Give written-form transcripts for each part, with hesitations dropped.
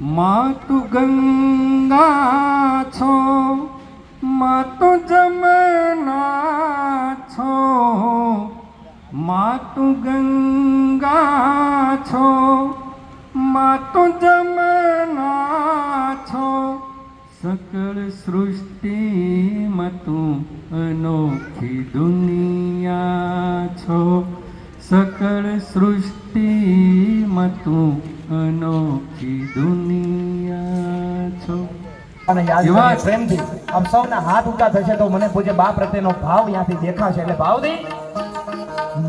માં તું ગંગા છો, માં તું જમના છો, માં તું ગંગા છો, માં તું જમના છો, સકળ સૃષ્ટિમાં તું અનોખી દુનિયા છો, સકળ સૃષ્ટિમાં તું અનોખી દુનિયા છો. અને યાદ કરીએ પ્રેમથી આપ સૌના હાથ ઊંચા થશે તો મને પૂજ્ય બા પ્રત્યેનો ભાવ ત્યાંથી દેખાશે. એટલે ભાવથી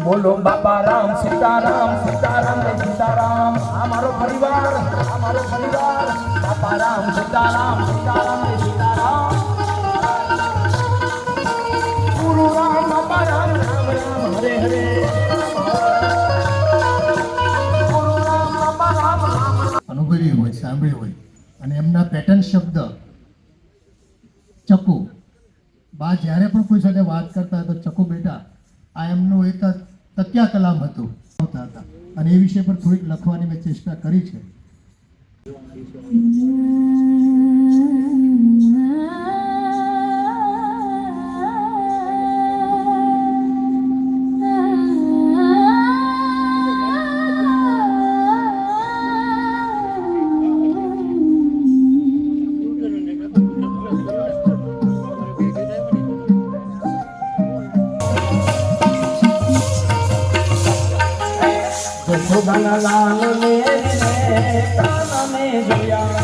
બોલો બાપા રામ સીતારામ સીતારામ રે સીતારામ. આ મારો પરિવાર, આ મારો પરિવાર. બાપા રામ સીતારામ સીતારામ રે સીતારામ. ગુરુ રામ બાપા રામ રામ રામ હરે હરે. ગુરુ રામ બાપા રામ રામ. અનુભવી હોય, સાંભળ્યું હોય અને એમના પેટર્ન શબ્દ ચકુ બા જ્યારે પણ કોઈ સાથે વાત કરતા તો ચકુ બેટા, આ એમનું એક તક્યા કલામ હતું હતા અને એ વિષય પર થોડીક લખવાની મેં ચેષ્ટા કરી છે. લાલ મેરે કાના મે જોયા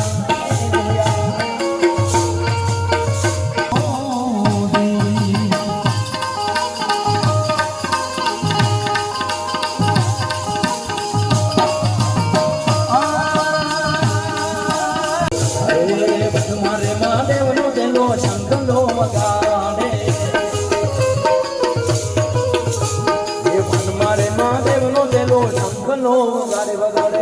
મારે મહાદેવ નો દેલો શંખલો વગાડે. મારે મહાદેવ નો દેલો શંખલો વગાડે વગાડે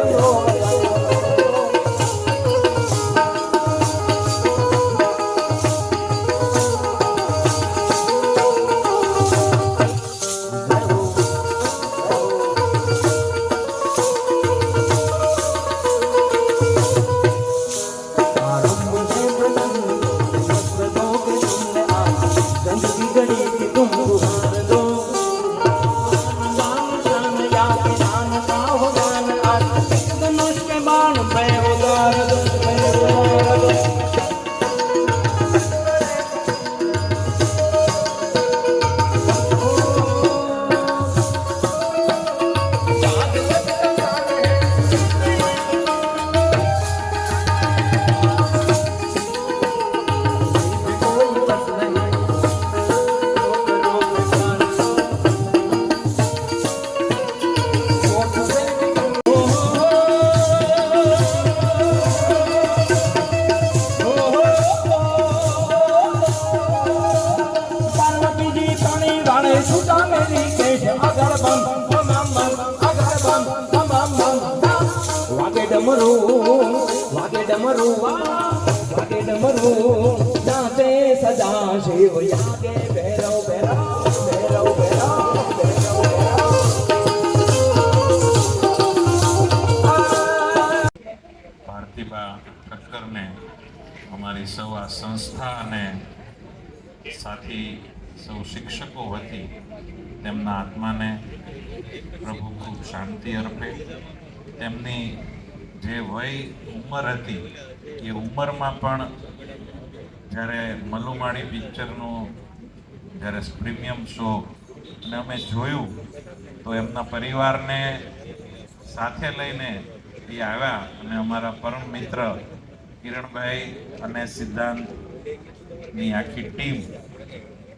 વાગે ડમરું જાતે સદા શિવ યાગે ભૈરવ ભૈરવ ભૈરવ ભૈરવ. ભારતીબા ઠક્કરને અમારી સૌ આ સંસ્થા અને સાથી સૌ શિક્ષકો વતી તેમના આત્માને પ્રભુ ખૂબ શાંતિ અર્પે. તેમની જે વય ઉંમર હતી એ ઉંમરમાં પણ જ્યારે મલુમાડી પિક્ચરનું જ્યારે પ્રીમિયમ શો અને અમે જોયું તો એમના પરિવારને સાથે લઈને એ આવ્યા અને અમારા પરમ મિત્ર કિરણભાઈ અને સિદ્ધાંતની આખી ટીમ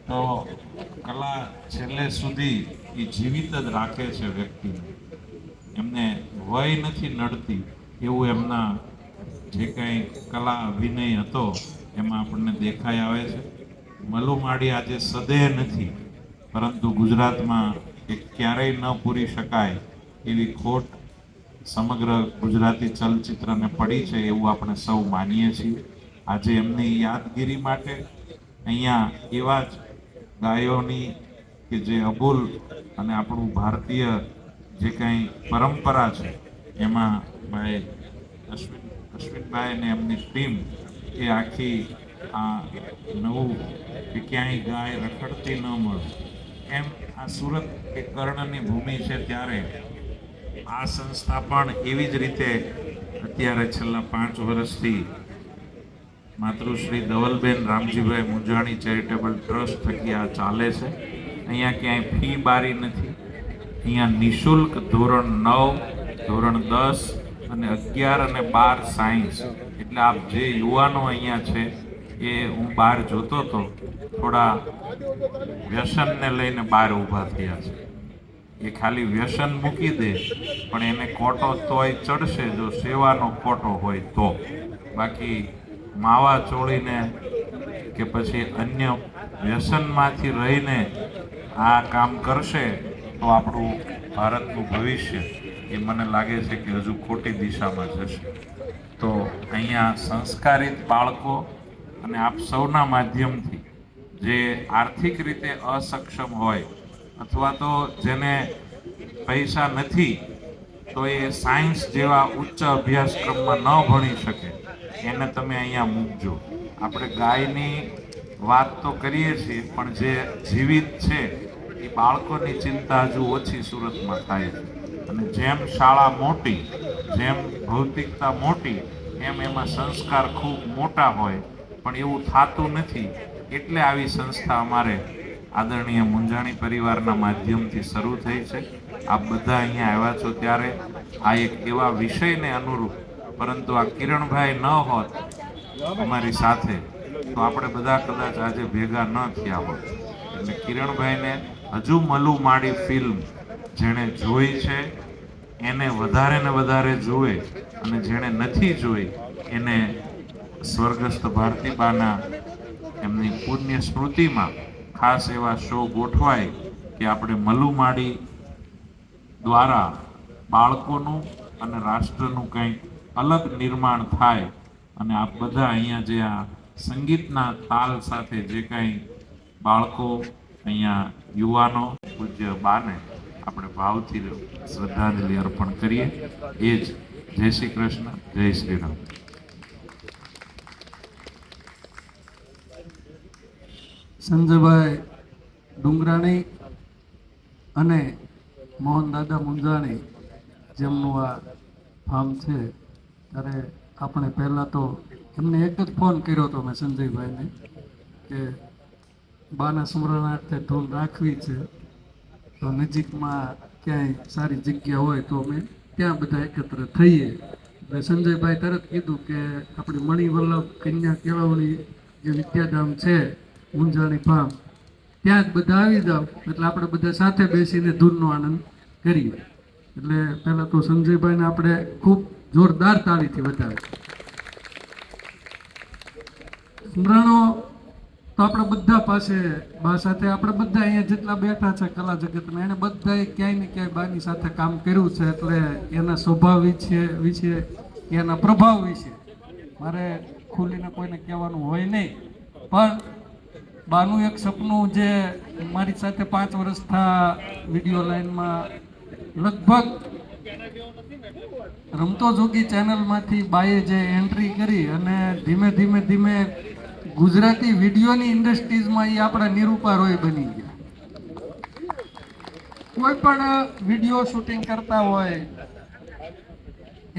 તો કલા છેલ્લે સુધી એ જીવિત જ રાખે છે વ્યક્તિને. એમને વય નથી નડતી એવું એમના જે કંઈ કલા અભિનય હતો એમાં આપણને દેખાઈ આવે છે. મલુમાડી આજે સદે નથી, પરંતુ ગુજરાતમાં એ ક્યારેય ન પૂરી શકાય એવી ખોટ સમગ્ર ગુજરાતી ચલચિત્રને પડી છે એવું આપણે સૌ માનીએ છીએ. આજે એમની યાદગીરી માટે અહીંયા એવા જ ગાયોની કે જે અબોલ અને આપણું ભારતીય જે કંઈ પરંપરા છે એમાં ભાઈ અશ્વિન અશ્વિનભાઈ અને એમની ટીમ એ આખી આ નવું કે ક્યાંય ગાય રખડતી ન મળે એમ આ સુરત એ કર્ણની ભૂમિ છે ત્યારે આ સંસ્થા પણ એવી જ રીતે અત્યારે છેલ્લા 5 વર્ષથી માતૃશ્રી ધવલબેન રામજીભાઈ મુંજાણી ચેરિટેબલ ટ્રસ્ટ થકી આ ચાલે છે. અહીંયા ક્યાંય ફી બારી નથી. અહીંયા નિઃશુલ્ક ધોરણ 9, ધોરણ 10 અને 11 અને 12 સાયન્સ. એટલે આપ જે યુવાનો અહીંયા છે એ હું બહાર જોતો હતો થોડા વ્યસનને લઈને બહાર ઊભા થયા છે. એ ખાલી વ્યસન મૂકી દે પણ એને કોટો તોય ચડશે જો સેવાનો કોટો હોય તો. બાકી માવા ચોળીને કે પછી અન્ય વ્યસનમાંથી રહીને આ કામ કરશે તો આપણું ભારતનું ભવિષ્ય એ મને લાગે છે કે હજુ ખોટી દિશામાં જશે. તો અહીંયા સંસ્કારિત બાળકો અને આપ સૌના માધ્યમથી જે આર્થિક રીતે અસક્ષમ હોય અથવા તો જેને પૈસા નથી તો એ સાયન્સ જેવા ઉચ્ચ અભ્યાસક્રમમાં ન ભણી શકે એને તમે અહીંયા મૂકજો. આપણે ગાયની વાત તો કરીએ છીએ પણ જે જીવિત છે એ બાળકોની ચિંતા હજુ ઓછી સુરતમાં થાય છે. અને જેમ શાળા મોટી, જેમ ભૌતિકતા મોટી એમ એમાં સંસ્કાર ખૂબ મોટા હોય પણ એવું થતું નથી. એટલે આવી સંસ્થા અમારે આદરણીય મુંજાણી પરિવારના માધ્યમથી શરૂ થઈ છે. આપ બધા અહીંયા આવ્યા છો ત્યારે આ એક એવા વિષયને અનુરૂપ, પરંતુ આ કિરણભાઈ ન હોત અમારી સાથે તો આપણે બધા કદાચ આજે ભેગા ન થયા હોત. એટલે કિરણભાઈને હજુ મલુ માડી ફિલ્મ જેણે જોઈ છે એને વધારે ને વધારે જુએ અને જેણે નથી જોઈ એને સ્વર્ગસ્થ ભારતીબાના એમની પુણ્ય સ્મૃતિમાં ખાસ એવા શો ગોઠવાય કે આપણે મલુ માડી દ્વારા બાળકોનું અને રાષ્ટ્રનું કંઈક અલગ નિર્માણ થાય. અને આપ બધા અહીંયા જે આ સંગીતના તાલ સાથે જે કંઈ બાળકો અહીંયા યુવાનો પૂજ્ય બાને આપણે ભાવથી શ્રદ્ધાંજલિ અર્પણ કરીએ. એ જ જય શ્રી કૃષ્ણ, જય શ્રી રામ. સંજયભાઈ ડુંગરાણી અને મોહનદાદા મુંજાણી જેમનું આ ફાર્મ છે ત્યારે આપણે પહેલાં તો એમને એક જ ફોન કર્યો હતો મેં સંજયભાઈને કે બાના સ્મરણાર્થે ધૂન રાખવી છે તો નજીકમાં ક્યાંય સારી જગ્યા હોય તો અમે ત્યાં બધા એકત્ર થઈએ. એટલે સંજયભાઈ તરત કીધું કે આપણી મણિવલ્લભ કન્યા કેળવણી જે વિદ્યાધામ છે મુંજાણી ફાર્મ ત્યાં જ બધા આવી જાઓ એટલે આપણે બધા સાથે બેસીને ધૂનનો આનંદ કરીએ. એટલે પહેલાં તો સંજયભાઈને આપણે ખૂબ જોરદાર તાળીથી વધારે. સ્મરણો તો આપણે બધા પાસે બા સાથે આપણે બધા અહીંયા જેટલા બેઠા છે કલા જગતમાં એને બધાએ ક્યાંય ને ક્યાંય બાની સાથે કામ કર્યું છે. એટલે એના સ્વભાવ વિશે એના પ્રભાવ વિશે મારે ખુલીને કોઈને કહેવાનું હોય નહીં. પણ બાનું એક સપનું જે મારી સાથે 5 વર્ષથી વિડીયો લાઈનમાં લગભગ રમતો જોગી ચેનલમાંથી બાએ જે એન્ટ્રી કરી અને ધીમે ધીમે ગુજરાતી વિડીયોની ઇન્ડસ્ટ્રીઝમાં એ આપણા નિરૂપા રોય બની ગયા. કોઈ પણ વિડીયો શૂટિંગ કરતા હોય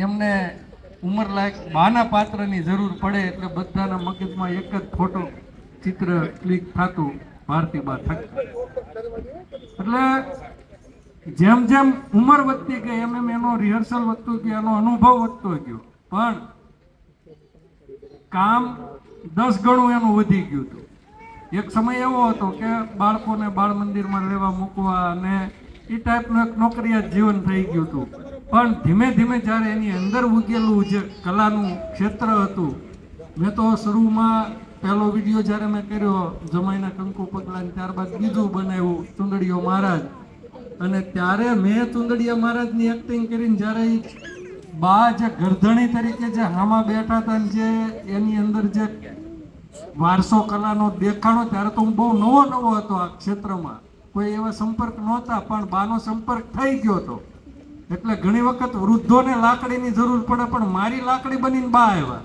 એમને ઉંમરલાયક બાના પાત્રની જરૂર પડે એટલે બધાના મગજમાં એક જ ફોટો ચિત્ર ક્લિક થતું ભારતીબા થકી. એટલે જેમ જેમ ઉંમર વધતી ગઈ એમ એનો રિહર્સલ વધતું ગયું, એનો અનુભવ વધતો ગયો, પણ કામ 10 ગણું એનું વધી ગયું હતું. એક સમય એવો હતો કે બાળકોને બાળ મંદિરમાં લેવા મૂકવા અને એ ટાઈપનું એક નોકરિયાત જીવન થઈ ગયું હતું. પણ ધીમે ધીમે જ્યારે એની અંદર ઉગેલું જે કલાનું ક્ષેત્ર હતું, મેં તો શરૂમાં પહેલો વિડીયો જ્યારે મેં કર્યો જમાઈના કંકુ પગલાં, ત્યારબાદ બીજું બનાવ્યું ચુંદડીઓ મહારાજ, અને ત્યારે મેં ચુંદડીયા મહારાજની એક્ટિંગ કરીને જ્યારે બા જે ગરધણી તરીકે જે હામાં બેઠા હતા ને જે એની અંદર જે વારસો કલાનો દેખાણો, ત્યારે તો હું બહુ નવો હતો આ ક્ષેત્રમાં, કોઈ એવા સંપર્ક નહોતા, પણ બાનો સંપર્ક થઈ ગયો હતો. એટલે ઘણી વખત વૃદ્ધોને લાકડીની જરૂર પડે, પણ મારી લાકડી બનીને બા આવ્યા.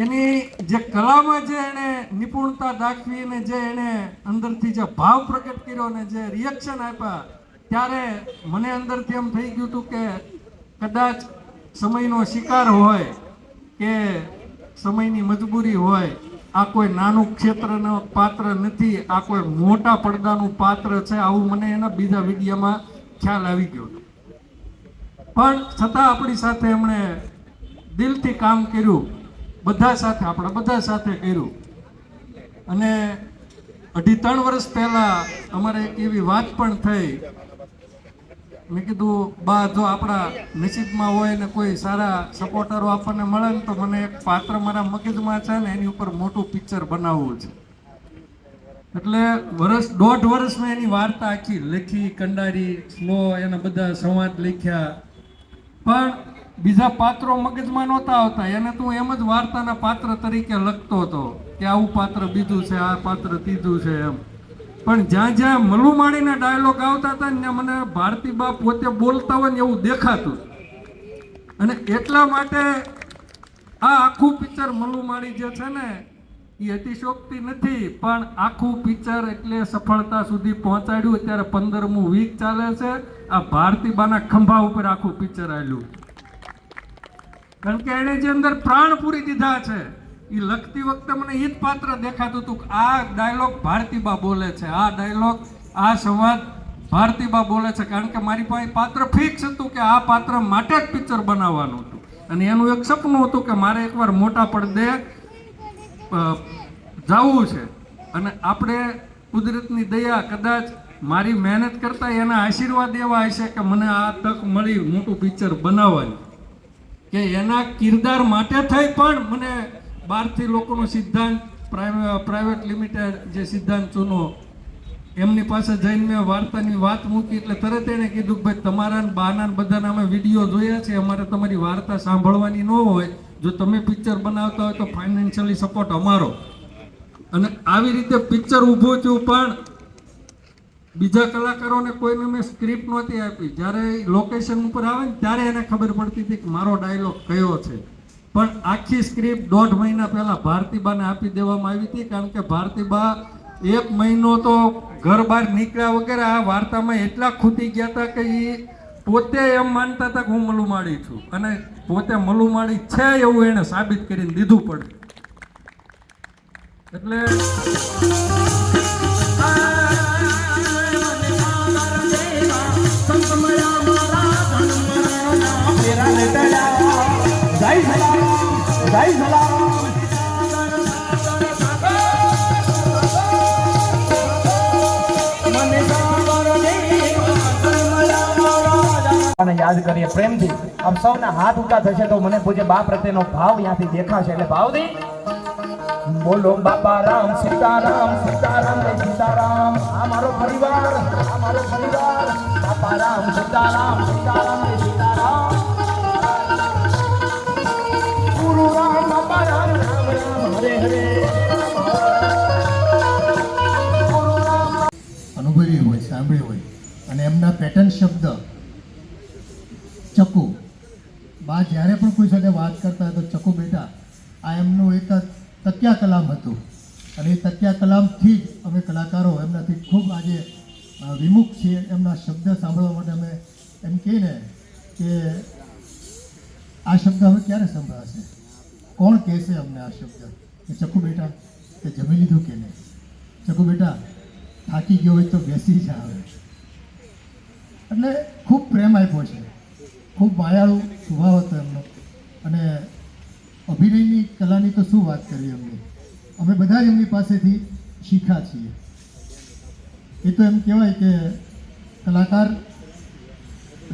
એની જે કલામાં જે એને નિપુણતા દાખવી અને જે એને અંદરથી જે ભાવ પ્રગટ કર્યો ને જે રિએક્શન આપ્યા, ત્યારે મને અંદરથી એમ થઈ ગયું હતું કે કદાચ સમયનો શિકાર હોય કે સમયની મજબૂરી હોય, આ કોઈ નાનું ક્ષેત્રનો પાત્ર નથી, આ કોઈ મોટા પડદાનું પાત્ર છે, આવું મને એના બીજા વિડીયોમાં ખ્યાલ આવી ગયો. પણ છતાં આપણી સાથે એમણે દિલથી કામ કર્યું, બધા સાથે, આપણા બધા સાથે કર્યું. અને 2.5-3 વર્ષ પહેલાં અમારે એક એવી વાત પણ થઈ. મેં કીધું, બા જો આપણા નસીબમાં હોય ને કોઈ સારા સપોર્ટરો આપણને મળે ને તો મને એક પાત્ર મારા મગજમાં છે ને એની ઉપર મોટું પિક્ચર બનાવવું છે. એટલે 1.5 વર્ષ મેં એની વાર્તા આખી લખી, કંડારી, સ્લો, એના બધા સંવાદ લખ્યા, પણ બીજા પાત્રો મગજમાં નહોતા આવતા. એને તો એમ જ વાર્તાના પાત્ર તરીકે લખતો હતો કે આવું પાત્ર બીજું છે, આ પાત્ર ત્રીજું છે એમ. પણ જ્યાં જ્યાં મલુમાડીના ડાયલોગ આવતા હતા ને મને ભારતીબા પોતે બોલતા હોય ને એવું દેખાતું. અને એટલા માટે આ આખું પિક્ચર મલુમાડી જે છે ને એ અતિશોક્તિ નથી, પણ આખું પિક્ચર એટલે સફળતા સુધી પહોંચાડ્યું. અત્યારે 15મું વીક ચાલે છે. આ ભારતીબાના ખંભા ઉપર આખું પિક્ચર આવેલું, કારણ કે એને જે અંદર પ્રાણ પૂરી દીધા છે. એ લખતી વખતે મને એ જ પાત્ર દેખાતું હતું કે આ ડાયલોગ ભારતીબા બોલે છે, આ ડાયલોગ, આ સંવાદ ભારતીબા બોલે છે. કારણ કે મારી પાસે પાત્ર ફિક્સ હતું કે આ પાત્ર માટે જ પિક્ચર બનાવવાનું હતું. અને એનું એક સપનું હતું કે મારે એકવાર મોટા પડદે જવું છે. અને આપણે કુદરતની દયા, કદાચ મારી મહેનત કરતાં એના આશીર્વાદ એવા હશે કે મને આ તક મળી મોટું પિક્ચર બનાવવાની, કે એના કિરદાર માટે થઈ પણ મને બહારથી લોકોનો સિદ્ધાંત, પ્રાઇવેટ લિમિટેડ જે સિદ્ધાંત ચૂનો, એમની પાસે જઈને મેં વાર્તાની વાત મૂકી એટલે તરત એણે કીધું કે ભાઈ તમારા બાના બધાના અમે વિડીયો જોયા છે, અમારે તમારી વાર્તા સાંભળવાની ન હોય, જો તમે પિક્ચર બનાવતા હોય તો ફાઇનાન્શિયલી સપોર્ટ અમારો. અને આવી રીતે પિક્ચર ઊભું થયું. પણ બીજા કલાકારોને કોઈને મેં સ્ક્રિપ્ટ નહોતી આપી. જ્યારે લોકેશન ઉપર આવે ને ત્યારે એને ખબર પડતી હતી કે મારો ડાયલોગ કયો છે. પણ આખી સ્ક્રિપ્ટ 1.5 મહિના પહેલાં ભારતીબાને આપી દેવામાં આવી હતી, કારણ કે ભારતીબા 1 મહિનો તો ઘર બહાર નીકળ્યા વગેરે આ વાર્તામાં એટલા ખૂટી ગયા હતા કે એ પોતે એમ માનતા હતા કે હું મલુમાડી છું, અને પોતે મલુમાડી છે એવું એને સાબિત કરીને દીધું પડે. એટલે અને યાદ કરીએ પ્રેમથી. આપ સૌના હાથ ઊંચા થશે તો મને પૂજ્ય બા પ્રત્યેનો ભાવ ત્યાંથી દેખાશે. એટલે ભાવથી બોલો બાપા રામ, સીતારામ, સીતારામ રે સીતારામ. આ મારો પરિવાર, આ મારો પરિવાર. બાપા રામ, સીતારામ, સીતારામ રે સીતારામ. ગુરુ રામ, બાપા રામ, રામ રામ, હરે હરે. અનુભવી હોય, સાંભળ્યું હોય, અને એમના પેટર્ન શબ્દ ચકુ. બા જ્યારે પણ કોઈ સાથે વાત કરતા તો ચકુ બેટા, આ એમનું એક તકિયા કલામ હતું. અને એ તકિયા કલામથી જ અમે કલાકારો એમનાથી ખૂબ આજે વિમુખ છીએ. એમના શબ્દ સાંભળવા માટે અમે એમ કહીએ ને કે આ શબ્દ હવે ક્યારે સંભળાશે, કોણ કહેશે અમને આ શબ્દ કે ચકુ બેટા તે જમી લીધું કે નહીં, ચકુ બેટા થાકી ગયો હોય તો બેસી જ આવે. એટલે ખૂબ પ્રેમ આપ્યો છે, ખૂબ માયાળુ સ્વભાવ હતો એમનો. અને અભિનયની કલાની તો શું વાત કરીએ એમની, અમે બધા જ એમની પાસેથી શીખ્યા છીએ. એ તો એમ કહેવાય કે કલાકાર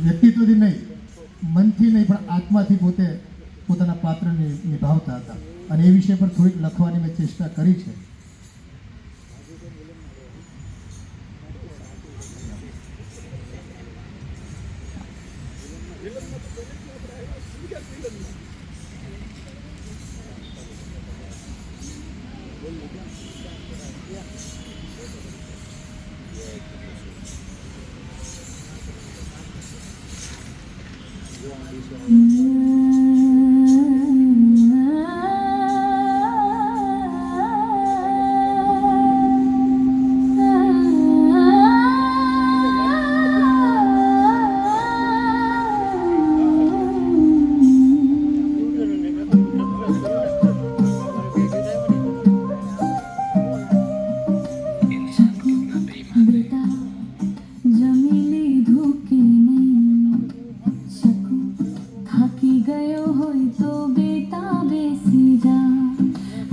વ્યક્તિત્વથી નહીં, મનથી નહીં, પણ આત્માથી પોતે પોતાના પાત્રને નિભાવતા હતા. અને એ વિષય પર થોડીક લખવાની મેં ચેષ્ટા કરી છે. બેટા જમી લીધું કે નહીં? શકુ થાકી ગયો હોય તો બેટા બેસી જા.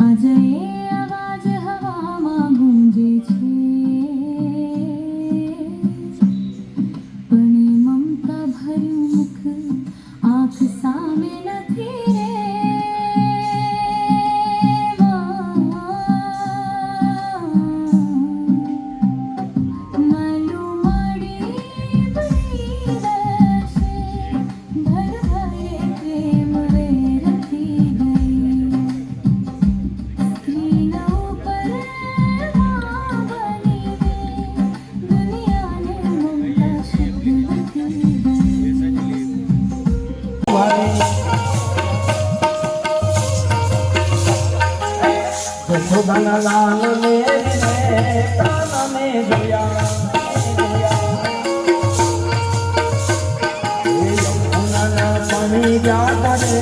આજે એ અવાજ હવામાં ગુંજે છે, પણ એ મમતા ભર્યું મુખ આંખ સામે નથી રે. યશોદાના લાલ મેરે કાના મે જોયા એ યમુનાના પાણી જાતા રે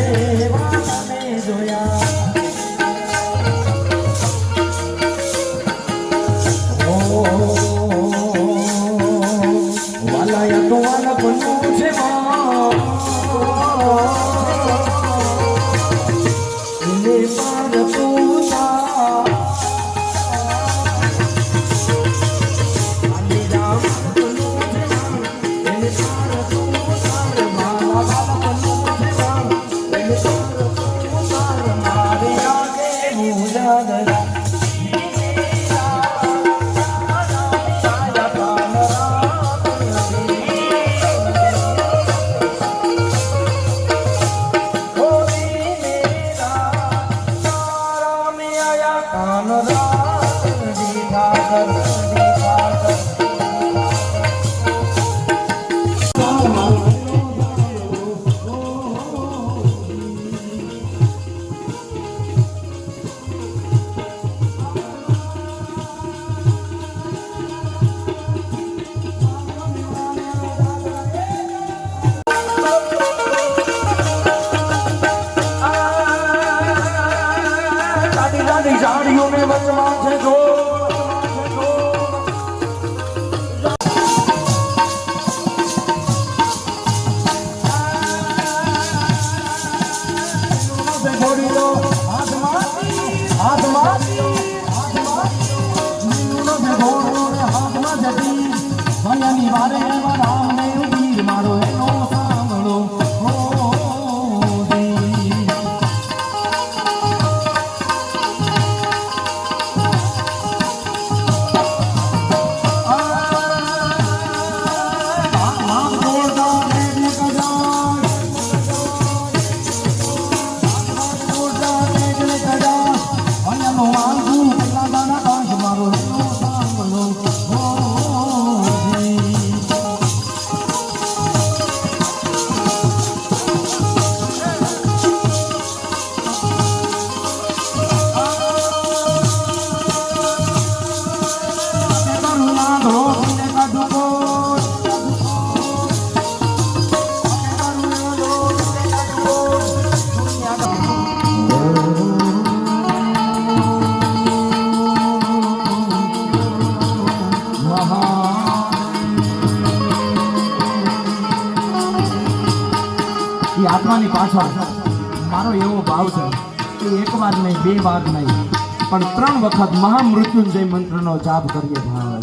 વાના મે જોયા ઓ વાલા તો વાલા કોનું છે માં એને પાર પૂતા ઝાડીઓ ને વચમાં છે જો મારો એનો સાંભળો એ આત્માની પાછળ મારો એવો ભાવ છે કે એક વાર નહીં બે વાર નહીં પણ 3 વખત મહામૃત્યુંજય મંત્રનો જાપ કરીએ ભાઈ.